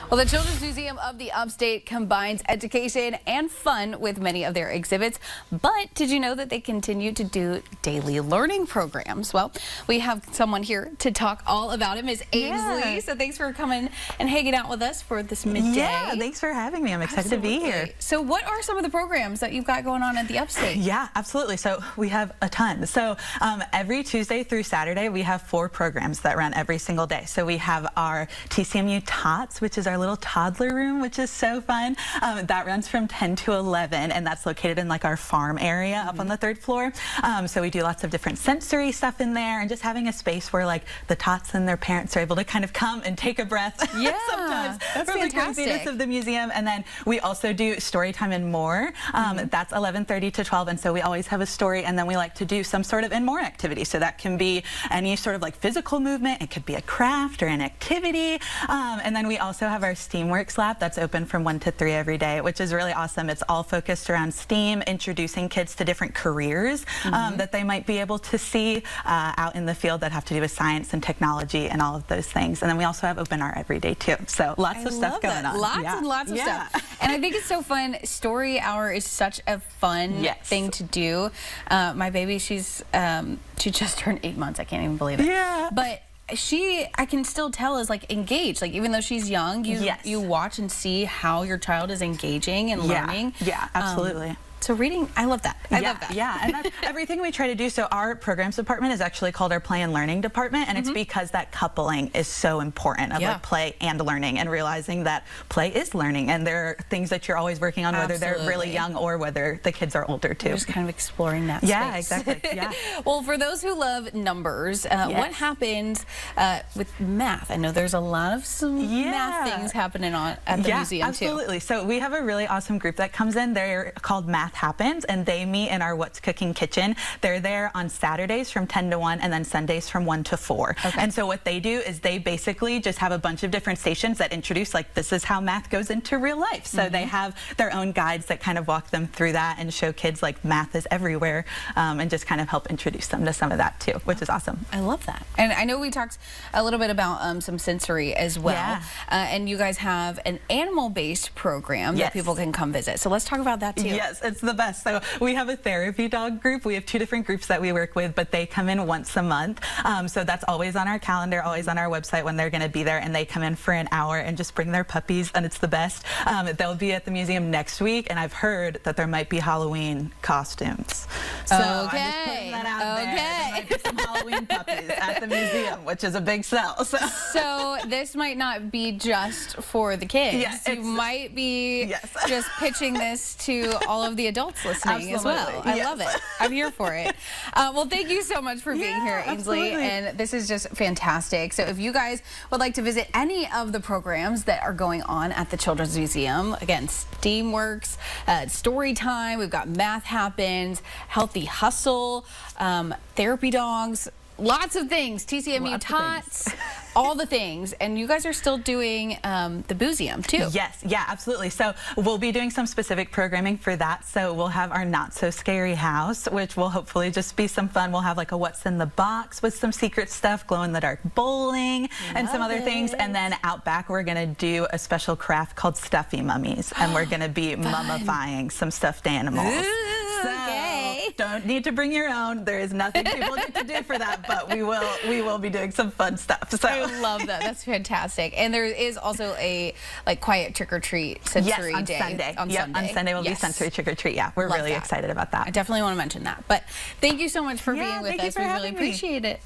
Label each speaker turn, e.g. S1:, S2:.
S1: Well, the Children's Museum of the Upstate combines education and fun with many of their exhibits. But did you know that they continue to do daily learning programs? Well, we have someone here to talk all about it, Ms. Ainsley. Yeah. So thanks for coming and hanging out with us for this midday.
S2: Yeah, thanks for having me. I'm excited to be here.
S1: So what are some of the programs that you've got going on at the Upstate?
S2: Yeah, absolutely. So we have a ton. So every Tuesday through Saturday, we have 4 programs that run every single day. So we have our TCMU Tots, which is our little toddler room, which is so fun. That runs from 10 to 11, and that's located in like our farm area up on the 3rd floor. So we do lots of different sensory stuff in there, and just having a space where like the tots and their parents are able to kind of come and take a breath.
S1: Yeah,
S2: sometimes
S1: that's
S2: from
S1: fantastic.
S2: the craziness of the museum. And then we also do story time and more. That's 11:30 to 12, and so we always have a story, and then we like to do some sort of and more activity. So that can be any sort of like physical movement, it could be a craft or an activity, and then we also have our Steamworks lab that's open from 1 to 3 every day, which is really awesome. It's all focused around STEAM, introducing kids to different careers that they might be able to see out in the field that have to do with science and technology and all of those things. And then we also have open art every day too. So lots of stuff going on.
S1: Lots and lots of stuff. And I think it's so fun. Story hour is such a fun thing to do. My baby, she just turned 8 months. I can't even believe it.
S2: Yeah.
S1: But I can still tell, is like engaged. Like even though she's young, you watch and see how your child is engaging and learning.
S2: Yeah, absolutely.
S1: So reading, I love that. I love that.
S2: Yeah, and that's everything we try to do. So our programs department is actually called our play and learning department, and it's because that coupling is so important of like play and learning, and realizing that play is learning, and there are things that you're always working on, whether they're really young or whether the kids are older too.
S1: You're just kind of exploring that space.
S2: Yeah, exactly. Yeah.
S1: Well, for those who love numbers, what happens with math? I know there's a lot of math things happening at the museum too.
S2: Absolutely. So we have a really awesome group that comes in. They're called Math Happens, and they meet in our What's Cooking kitchen. They're there on Saturdays from 10 to 1, and then Sundays from 1 to 4. And so what they do is they basically just have a bunch of different stations that introduce, like, this is how math goes into real life. So they have their own guides that kind of walk them through that and show kids like math is everywhere, and just kind of help introduce them to some of that too, which is awesome.
S1: I love that. And I know we talked a little bit about some sensory as well, and you guys have an animal-based program that people can come visit. So let's talk about that too.
S2: Yes, it's the best. So we have a therapy dog group. We have 2 different groups that we work with, but they come in once a month. So that's always on our calendar, always on our website when they're going to be there, and they come in for an hour and just bring their puppies, and it's the best. They'll be at the museum next week, and I've heard that there might be Halloween costumes. So I'm just putting that out there. There might be some Halloween puppies at the museum, which is a big sell.
S1: So this might not be just for the kids.
S2: Yeah,
S1: you might be just pitching this to all of the adults listening as well. I love it. I'm here for it. Well, thank you so much for being here, Ainsley. And this is just fantastic. So if you guys would like to visit any of the programs that are going on at the Children's Museum, again, Steamworks, Story Time, we've got Math Happens, Healthy Hustle, Therapy Dogs, lots of things, TCMU Tots, all the things. And you guys are still doing the museum too.
S2: Yes, yeah, absolutely. So we'll be doing some specific programming for that. So we'll have our Not So Scary House, which will hopefully just be some fun. We'll have like a What's in the Box with some secret stuff, glow-in-the-dark bowling, and some other things. And then out back, we're going to do a special craft called Stuffy Mummies, and we're going to be mummifying some stuffed animals. Don't need to bring your own. There is nothing people need to do for that, but we will be doing some fun stuff. So
S1: I love that. That's fantastic. And there is also a like quiet trick or treat sensory
S2: on
S1: day
S2: Sunday.
S1: On Sunday.
S2: On Sunday will be sensory trick or treat. Yeah, we're really excited about that.
S1: I definitely want to mention that. But thank you so much for being with us. We really appreciate it.